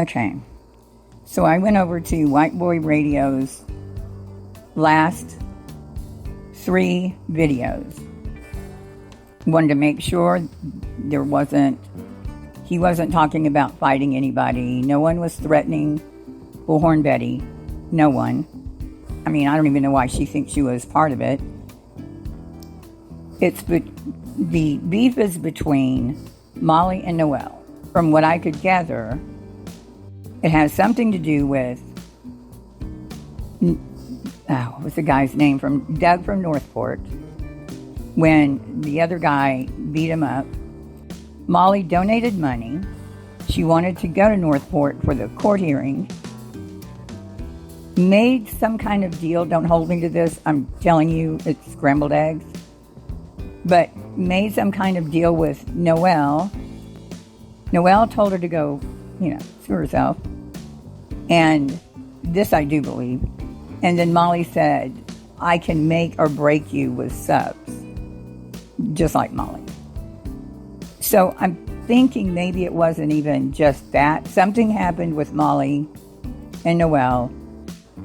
Okay. So I went over to White Boy Radio's last 3 videos. Wanted to make sure he wasn't talking about fighting anybody. No one was threatening Bullhorn Betty. No one. I mean, I don't even know why she thinks she was part of it. The beef is between Molly and Noelle. From what I could gather, it has something to do with, what's the guy's name? From Doug from Northport. When the other guy beat him up, Molly donated money. She wanted to go to Northport for the court hearing. Made some kind of deal. Don't hold me to this. I'm telling you, it's scrambled eggs. But made some kind of deal with Noelle. Noelle told her to go, screw herself. And this I do believe. And then Molly said, I can make or break you with subs. Just like Molly. So I'm thinking maybe it wasn't even just that. Something happened with Molly and Noelle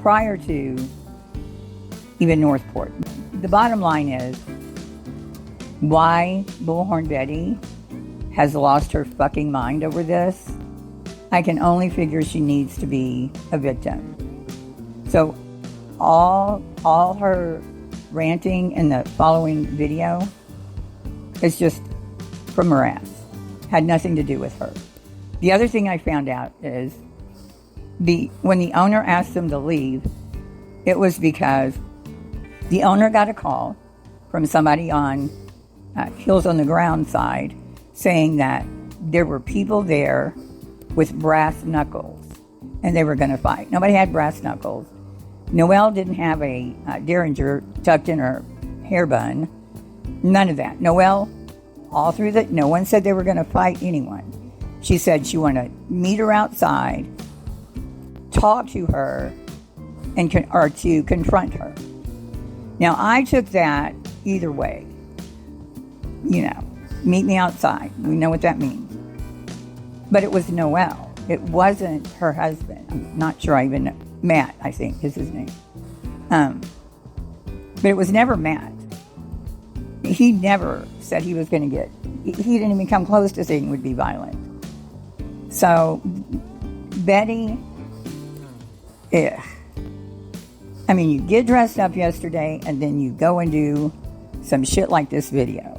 prior to even Northport. The bottom line is why Bullhorn Betty has lost her fucking mind over this. I can only figure she needs to be a victim. So all her ranting in the following video is just from her ass. Had nothing to do with her. The other thing I found out is when the owner asked them to leave, it was because the owner got a call from somebody on Heels on the Ground side saying that there were people there with brass knuckles and they were going to fight. Nobody had brass knuckles. Noelle didn't have a derringer tucked in her hair bun. None of that. Noelle, no one said they were going to fight anyone. She said she wanted to meet her outside, talk to her, or to confront her. Now, I took that either way. Meet me outside. We know what that means. But it was Noelle. It wasn't her husband. I'm not sure I even know. Matt, I think, is his name. But it was never Matt. He never said he was going to he didn't even come close to saying it would be violent. So, Betty, I mean, you get dressed up yesterday and then you go and do some shit like this video.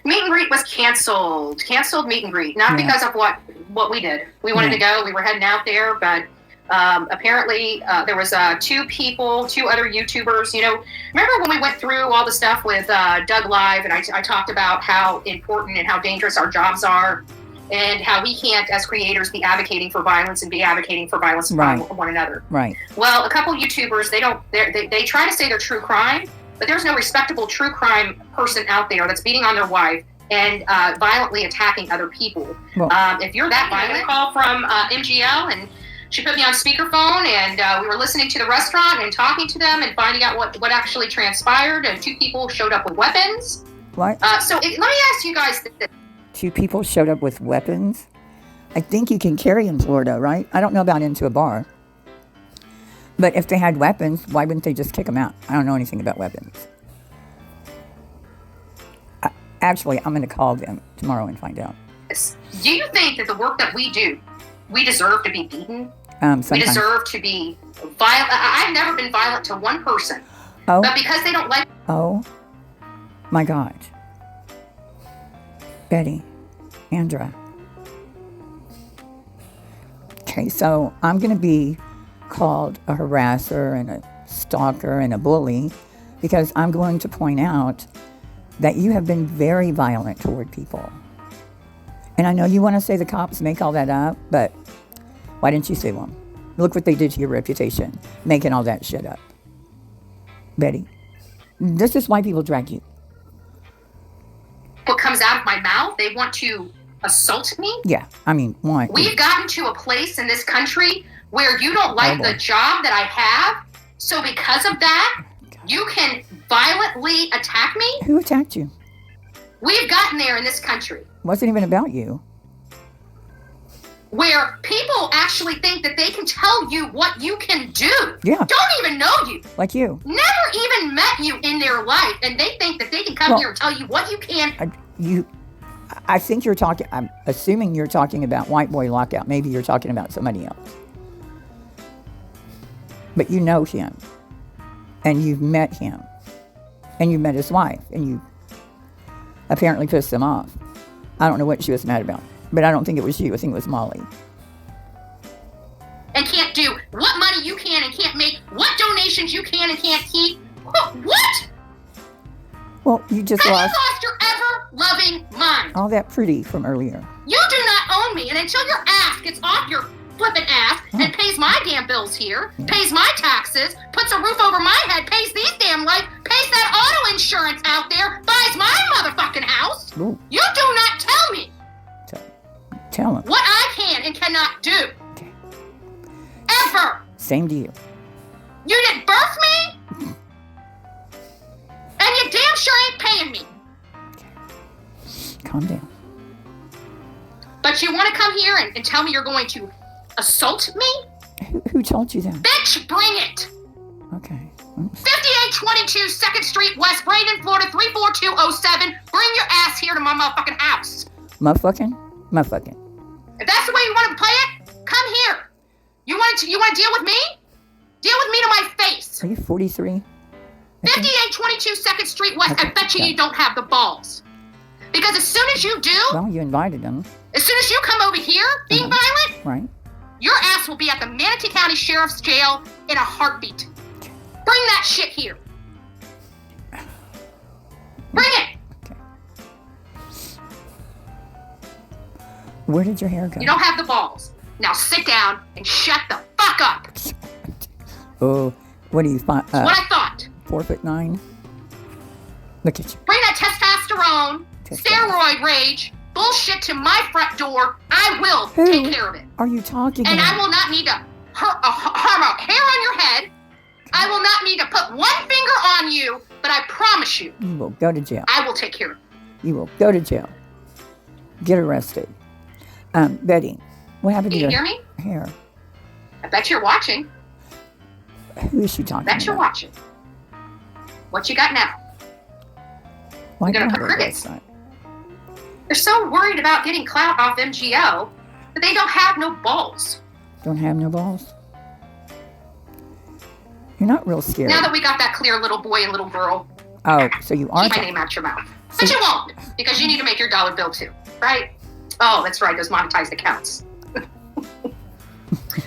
Meet and greet was canceled. Canceled meet and greet. Not because of what we did. We wanted to go. We were heading out there, but apparently there was two other YouTubers. Remember when we went through all the stuff with Doug Live, and I talked about how important and how dangerous our jobs are, and how we can't, as creators, be advocating for violence and be advocating for violence upon one another. Right. Well, a couple YouTubers, they try to say they're true crime, but there's no respectable true crime person out there that's beating on their wife and violently attacking other people. Well, if you're that violent, I call from MGL, and she put me on speakerphone, and we were listening to the restaurant and talking to them and finding out what actually transpired. And 2 people showed up with weapons. What? Let me ask you guys this. 2 people showed up with weapons? I think you can carry in Florida, right? I don't know about into a bar. But if they had weapons, why wouldn't they just kick them out? I don't know anything about weapons. Actually, I'm going to call them tomorrow and find out. Do you think that the work that we do, we deserve to be beaten? We deserve to be violent. I've never been violent to one person. Oh. But because they don't like... Oh, my God. Betty, Andra. Okay, so I'm going to be called a harasser and a stalker and a bully because I'm going to point out that you have been very violent toward people. And I know you want to say the cops make all that up, but why didn't you sue them? Look what they did to your reputation, making all that shit up. Betty, this is why people drag you. What comes out of my mouth, they want to assault me? Yeah, I mean, why? We've gotten to a place in this country where you don't like the job that I have, so because of that, you can violently attack me? Who attacked you? We've gotten there in this country. Wasn't even about you. where people actually think that they can tell you what you can do. Yeah. Don't even know you. Like you. Never even met you in their life, and they think that they can come here and tell you what you can. I think you're talking, I'm assuming you're talking about White Boy Lockout. Maybe you're talking about somebody else. But you know him. And you've met him. And you met his wife. And you apparently pissed him off. I don't know what she was mad about. But I don't think it was you. I think it was Molly. And can't do what money you can and can't make, what donations you can and can't keep. What? Well, you just lost. You lost your ever-loving mind. All that pretty from earlier. You do not own me. And until your ass gets off your flippin' ass and pays my damn bills here, pays my taxes, puts a roof over my head, pays these damn lights, pays that auto insurance out there, buys my motherfucking house, Ooh. you do not tell me. Tell him. What I can and cannot do. Okay. Ever. Same to you. You didn't birth me. And you damn sure ain't paying me. Okay. Calm down. But you want to come here and tell me you're going to assault me? Who told you that? Bitch, bring it. Okay. 5822 2nd Street, West Braden, Florida, 34207. Bring your ass here to my motherfucking house. Motherfucking? If that's the way you want to play it, come here. You want to deal with me? Deal with me to my face. Are you 43? 5822 2nd Street West. Okay, I bet you don't have the balls. Because as soon as you do, Well, you invited them. as soon as you come over here being violent, Right. your ass will be at the Manatee County Sheriff's Jail in a heartbeat. Bring that shit here. Bring it. Okay. Where did your hair go? You don't have the balls. Now sit down and shut the fuck up. Oh, what are you? That's what I thought. 4'9". Look at you. Bring that testosterone, steroid rage, bullshit to my front door. I will take care of it. Are you talking And about? I will not need to harm a hair on your head. I will not need to put one finger on you, but I promise you, You will go to jail. I will take care of it. You will go to jail. Get arrested. Betty, what happened Do to you your hear me? hair? I bet you're watching. Who is she talking Bet you're about? watching. What you got now? Why You're gonna don't put I crickets. website? They're so worried about getting clout off MGO that they don't have no balls. Don't have no balls? You're not real scared. Now that we got that clear little boy and little girl, Oh, so you are. keep my name out your mouth. But you won't, because you need to make your dollar bill too, right? Oh, that's right, those monetized accounts.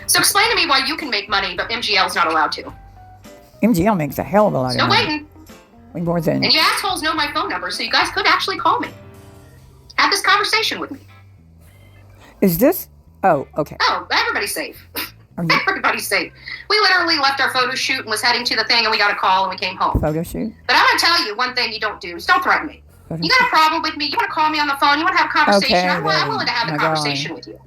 So explain to me why you can make money, but MGL's not allowed to. MGL makes a hell of a lot Still of money. waiting. Way more than. And you assholes know my phone number, so you guys could actually call me. Have this conversation with me. Is this? Oh, okay. Oh, everybody's safe. Are you Everybody's safe. We literally left our photo shoot and was heading to the thing, and we got a call, and we came home. photo shoot? But I'm going to tell you one thing you don't do is don't threaten me. Photo You got a problem with me, you want to call me on the phone, you want to have a conversation, Okay, I'm then. willing to have a My conversation God. with you.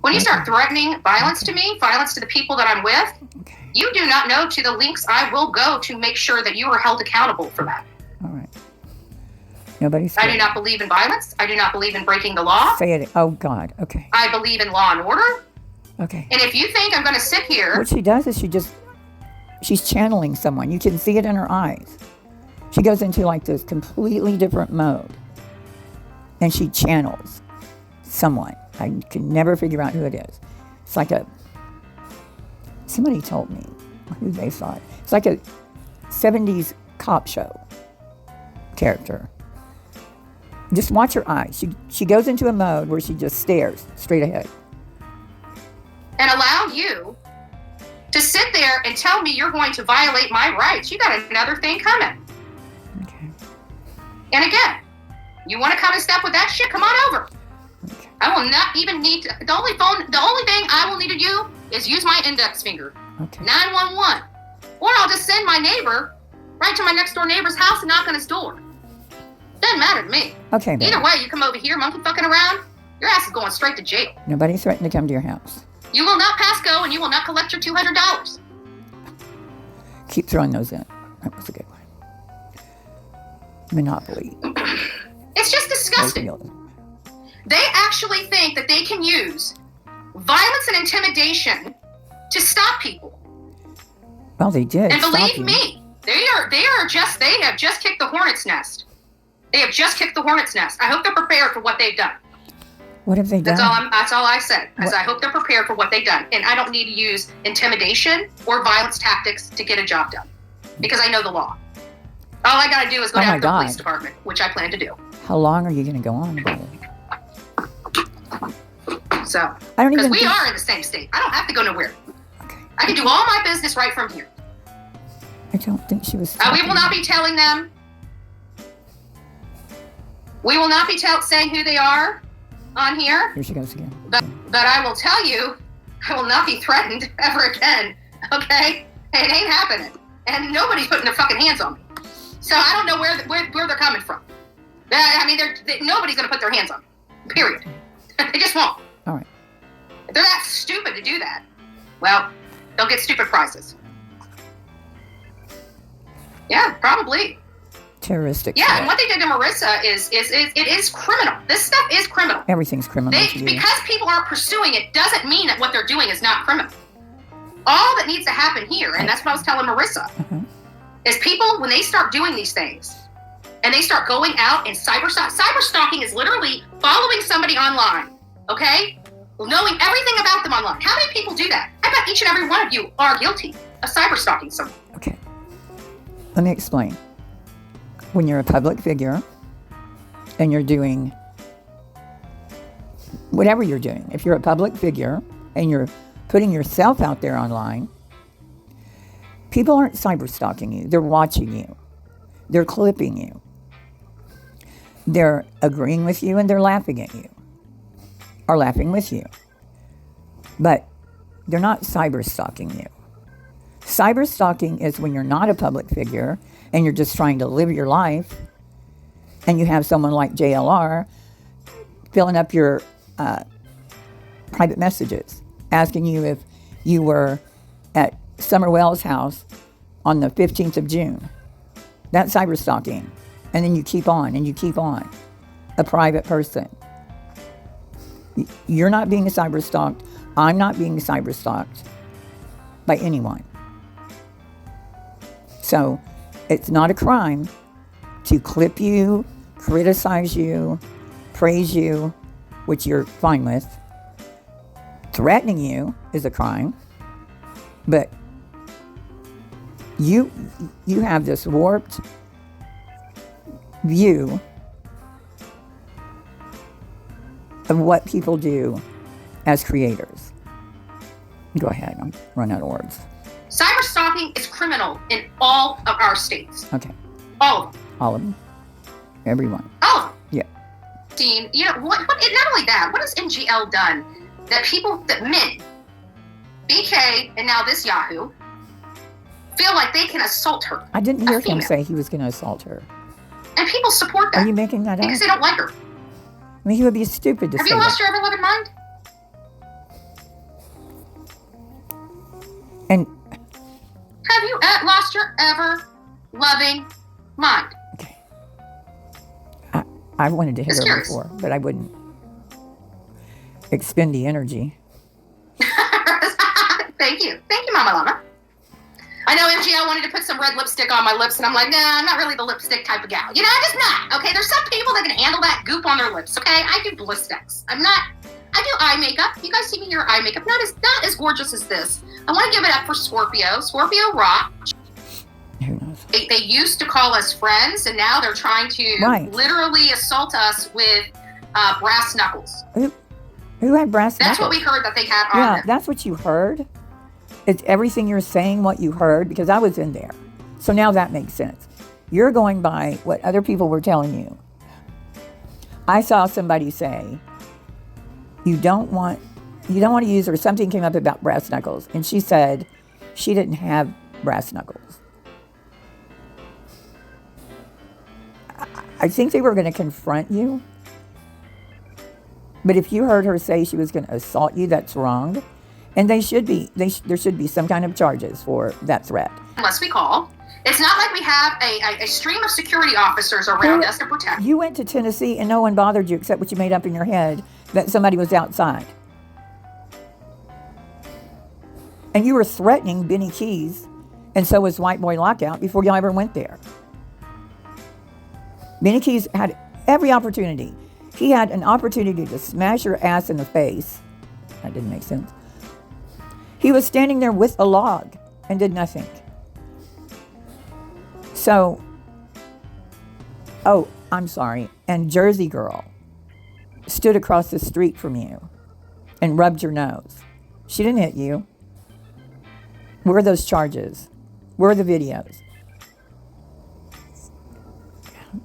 When you start threatening violence to me, violence to the people that I'm with, Okay. you do not know to the links I will go to make sure that you are held accountable for that. All right. Nobody's. I do not believe in violence. I do not believe in breaking the law. Say it. Oh God. Okay. I believe in law and order. Okay. And if you think I'm going to sit here, What she does is she's channeling someone. You can see it in her eyes. She goes into like this completely different mode. And she channels someone. I can never figure out who it is. It's like somebody told me who they thought. It's like a 70s cop show character. Just watch her eyes. She goes into a mode where she just stares straight ahead. and allow you to sit there and tell me you're going to violate my rights, you got another thing coming. Okay. And again, you want to come and step with that shit, come on over. Okay. I will not even need to, the only thing I will need to do is use my index finger. Okay. 911. Or I'll just send my neighbor right to my next door neighbor's house and knock on his door. Doesn't matter to me. Okay, baby. Either way, you come over here monkey fucking around, your ass is going straight to jail. Nobody threatened to come to your house. You will not pass go and you will not collect your $200. Keep throwing those in. That was a good one. Monopoly. It's just disgusting. Opium. They actually think that they can use violence and intimidation to stop people. Well, they did. And believe me, they have just kicked the hornet's nest. They have just kicked the hornet's nest. I hope they're prepared for what they've done. What have they done? That's all I said. I hope they're prepared for what they've done. And I don't need to use intimidation or violence tactics to get a job done, because I know the law. All I got to do is go down to the police department, which I plan to do. How long are you going to go on about it? So, because we are in the same state. I don't have to go nowhere. Okay. I can do all my business right from here. I don't think she was. We will not be telling them. We will not be saying who they are on here. Here she goes again. But I will tell you, I will not be threatened ever again. Okay? It ain't happening. And nobody's putting their fucking hands on me. So I don't know where they're coming from. I mean, nobody's going to put their hands on me. Period. They just won't. All right. If they're that stupid to do that, well, they'll get stupid prizes. Yeah, probably. Terroristic. Yeah, and what they did to Marissa it is criminal. This stuff is criminal. Everything's criminal. Because people aren't pursuing it doesn't mean that what they're doing is not criminal. All that needs to happen here, and that's what I was telling Marissa, is people, when they start doing these things, and they start going out and cyberstalking is literally following somebody online, okay? Knowing everything about them online. How many people do that? I bet each and every one of you are guilty of cyberstalking someone. Okay. Let me explain. When you're a public figure and you're doing whatever you're doing, if you're a public figure and you're putting yourself out there online, people aren't cyberstalking you. They're watching you. They're clipping you. They're agreeing with you and they're laughing at you or laughing with you. But they're not cyberstalking you. Cyberstalking is when you're not a public figure and you're just trying to live your life and you have someone like JLR filling up your private messages, asking you if you were at Summer Wells' house on the 15th of June. That's cyberstalking. And then you keep on and you keep on. A private person. You're not being cyberstalked. I'm not being cyberstalked by anyone. So it's not a crime to clip you, criticize you, praise you, which you're fine with. Threatening you is a crime. But you have this warped view of what people do as creators. Go ahead, I'm running out of words. Cyberstalking is criminal in all of our states. Okay. All of them. All of them. Everyone. All of them. Yeah. Dean, you know, what, not only that, what has NGL done that men, BK, and now this Yahoo, feel like they can assault her? I didn't hear him say he was going to assault her. And people support that. Are you making that up? Because they don't like her. I mean, he would be stupid to say that. Have you lost your ever-loving mind? And have you lost your ever-loving mind? Okay. I wanted to hit her before, but I wouldn't expend the energy. Thank you, Mama Llama. I know MGL wanted to put some red lipstick on my lips, and I'm like, nah, I'm not really the lipstick type of gal. You know, I'm just not. Okay, there's some people that can handle that goop on their lips. Okay, I do ballistics. I do eye makeup. You guys see me in your eye makeup? Not as gorgeous as this. I want to give it up for Scorpio. Scorpio rock. Who knows? They used to call us friends, and now they're trying to literally assault us with brass knuckles. Who had brass knuckles? That's what we heard that they had on them. Yeah, that's what you heard? It's everything you're saying, what you heard, because I was in there. So now that makes sense. You're going by what other people were telling you. I saw somebody say, you don't want to use, or something came up about brass knuckles. And she said she didn't have brass knuckles. I think they were going to confront you. But if you heard her say she was going to assault you, that's wrong. And there should be some kind of charges for that threat. Unless we call. It's not like we have a stream of security officers around us to protect. You went to Tennessee and no one bothered you except what you made up in your head that somebody was outside. And you were threatening Benny Keys, and so was White Boy Lockout before y'all ever went there. Benny Keys had every opportunity. He had an opportunity to smash your ass in the face. That didn't make sense. He was standing there with a log and did nothing. So, oh, I'm sorry. And Jersey Girl stood across the street from you and rubbed your nose. She didn't hit you. Where are those charges? Where are the videos?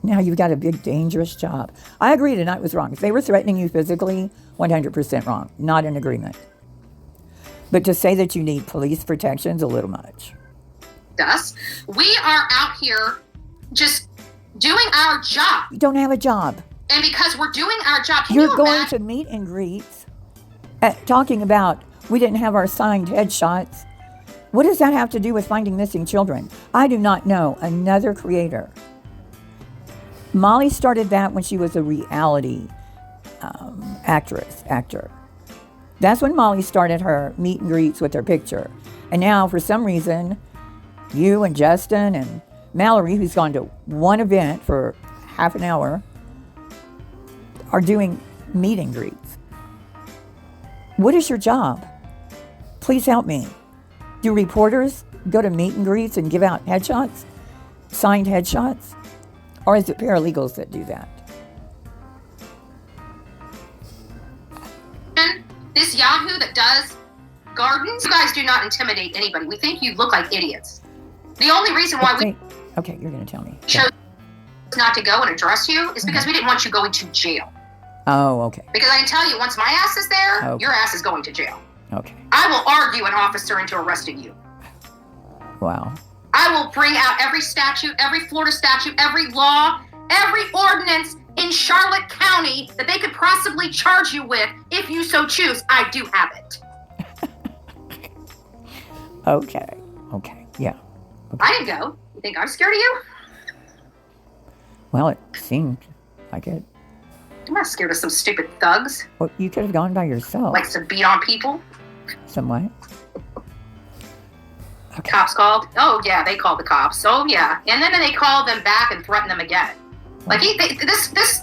Now you've got a big, dangerous job. I agree tonight was wrong. If they were threatening you physically, 100% wrong. Not in agreement. But to say that you need police protection is a little much. Us. We are out here just doing our job. You don't have a job. And because we're doing our job, You're going to meet and greets, talking about we didn't have our signed headshots. What does that have to do with finding missing children? I do not know another creator. Molly started that when she was a reality actor. That's when Molly started her meet and greets with her picture. And now, for some reason, you and Justin and Mallory, who's gone to one event for half an hour, are doing meet and greets. What is your job? Please help me. Do reporters go to meet and greets and give out headshots? Signed headshots? Or is it paralegals that do that? This Yahoo that does gardens, you guys do not intimidate anybody. We think you look like idiots. The only reason why we Okay, you're going to tell me. chose not to go and address you is because we didn't want you going to jail. Oh, okay. Because I can tell you, once my ass is there, Okay. your ass is going to jail. Okay. I will argue an officer into arresting you. Wow. I will bring out every statute, every Florida statute, every law, every ordinance in Charlotte County that they could possibly charge you with if you so choose. I do have it. Okay. Yeah. Okay. I didn't go. You think I'm scared of you? Well, it seemed like it. I'm not scared of some stupid thugs. Well, you could have gone by yourself. Likes to beat on people. Somewhat. Okay. Cops called? Oh, yeah, they called the cops. Oh, yeah. And then they called them back and threatened them again. Like, this.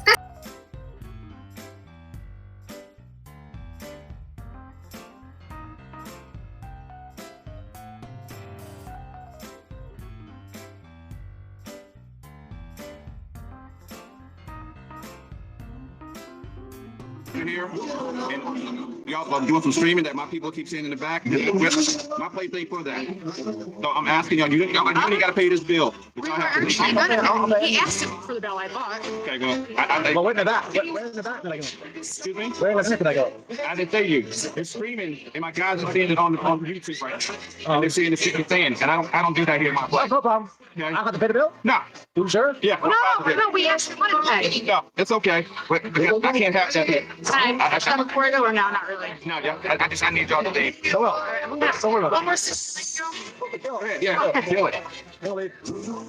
Here and y'all doing some streaming that my people keep saying in the back. My place ain't for that. So I'm asking y'all, you only got to pay this bill. We were actually gonna. He asked for the bill I bought. Okay, go. Well, where in the back? Where in the back did I go? Excuse me? Where in the back did I go? I didn't say you. It's streaming, and my guys are seeing it on YouTube right now. And they're seeing the shit you're saying, and I don't do that here in my place. No problem. Okay. I have to pay the bill? No. You sure? Yeah. No, we actually wanted to pay. No, it's okay. But I can't have that here. Time. Before I go or no, not really. No, yeah. I need y'all to leave. So well. Don't worry about One it. more system. Go ahead. Yeah, kill it.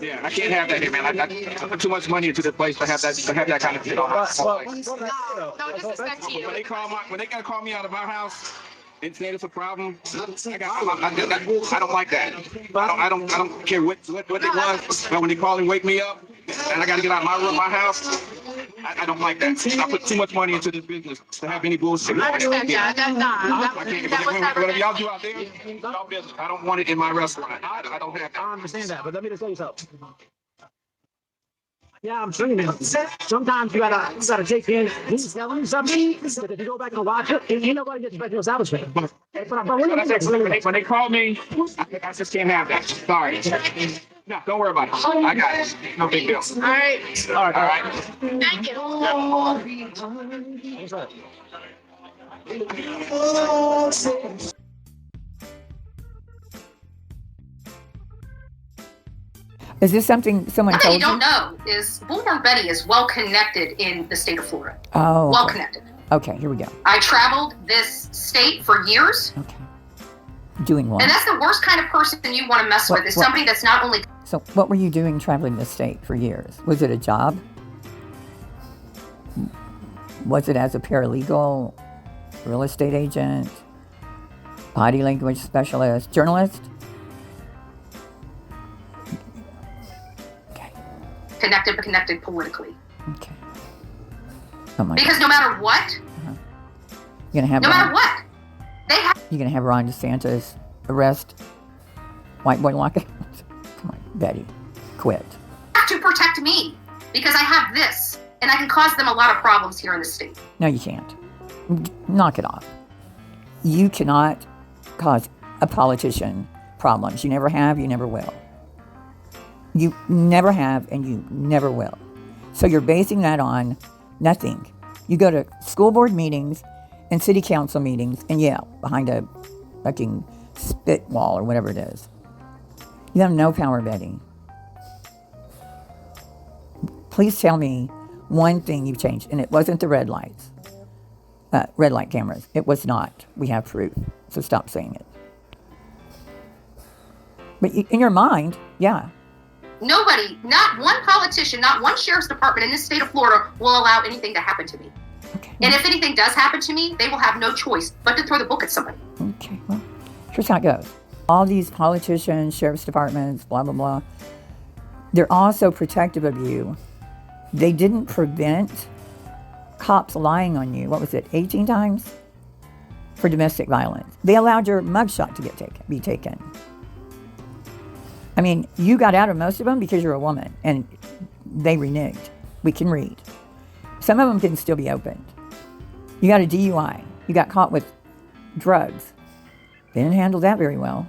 Yeah, I can't have that here, man. I put too much money into this place to have that kind of shit on my place. No disrespect to you. When they gotta call me out of my house and say it's a problem, I don't like that. I don't care what it was, but when they call and wake me up and I gotta get out of my room, my house, I don't like that. I put too much money into this business to have any bullshit. I respect that. Whatever y'all do out there, y'all business. I don't want it in my restaurant. I don't have that. I understand that, but let me just tell you something. Yeah, I'm streaming. Sometimes you gotta take in. He's telling you something. But if you go back and watch it, ain't nobody gets back to your establishment. But When they call me, I just can't have that. Sorry. No, don't worry about it. I got it. No big deal. All right. All right. Thank you. What's up? Is this something someone One thing you told don't you? know is Boulevard Betty is well connected in the state of Florida. Oh, Well okay. connected. Okay, here we go. I traveled this state for years, Okay. Doing what? and that's the worst kind of person you want to mess with. Is What- somebody that's not only So what were you doing traveling the state for years? Was it a job? Was it as a paralegal, real estate agent? Body language specialist. Journalist? Okay. Connected, but connected politically. Okay. Oh my Because God. no matter what, You're gonna have no matter what, they have You're gonna have Ron DeSantis arrest white boy lockout. Come on, Betty, quit. to protect me because I have this, and I can cause them a lot of problems here in the state. No, you can't. Knock it off. You cannot cause a politician problems. You never have, you never will. You never have, and you never will. So you're basing that on nothing. You go to school board meetings and city council meetings and yell behind a fucking spit wall or whatever it is. You have no power, Betty. Please tell me one thing you've changed, and it wasn't the red lights. Red light cameras. It was not. We have proof. So stop saying it. But in your mind, yeah. Nobody, not one politician, not one sheriff's department in this state of Florida will allow anything to happen to me. Okay. And if anything does happen to me, they will have no choice but to throw the book at somebody. Okay, well, here's how it goes. All these politicians, sheriff's departments, blah, blah, blah, they're all so protective of you. They didn't prevent cops lying on you. What was it, 18 times? For domestic violence. They allowed your mugshot to be taken. I mean, you got out of most of them because you're a woman, and they reneged. We can read. Some of them can still be opened. You got a DUI. You got caught with drugs. They didn't handle that very well.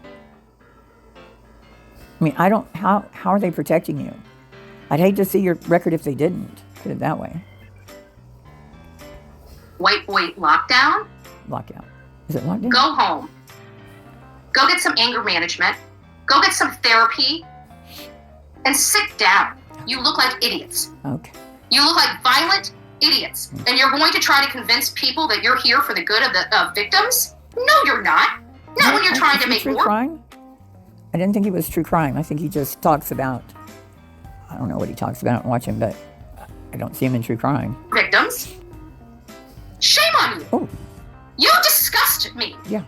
I mean, how are they protecting you? I'd hate to see your record if they didn't. Put it that way. White boy lockdown. Lockout. Is it lockdown? Go home. Go get some anger management. Go get some therapy. And sit down. You look like idiots. Okay. You look like violent idiots. And you're going to try to convince people that you're here for the good of the victims? No, you're not. Not when you're trying to make true more. Crime? I didn't think he was true crime. I think he just talks about, I don't know what he talks about, watch him, but I don't see him in true crime. Victims. Shame on you. Oh. You disgust me. Yeah.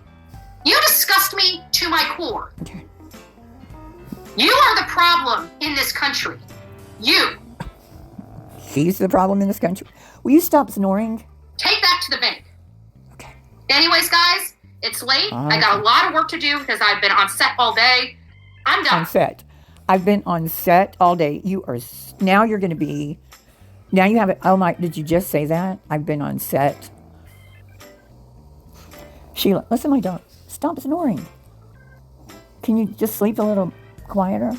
You disgust me to my core. Okay. You are the problem in this country. You. He's the problem in this country. Will you stop snoring? Take that to the bank. Okay. Anyways, guys, it's late. I got a lot of work to do because I've been on set all day. I'm done. On set. I've been on set all day. Now you're going to be, now you have it. Oh my, did you just say that? I've been on set. Sheila, listen, my dog, stop snoring. Can you just sleep a little quieter?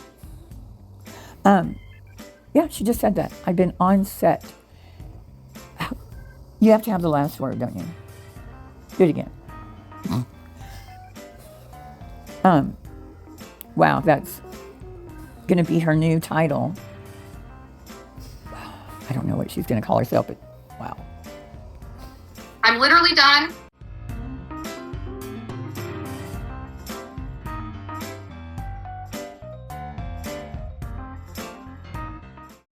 Yeah, she just said that. I've been on set. You have to have the last word, don't you? Do it again. Wow, that's gonna be her new title. I don't know what she's gonna call herself, but wow. I'm literally done.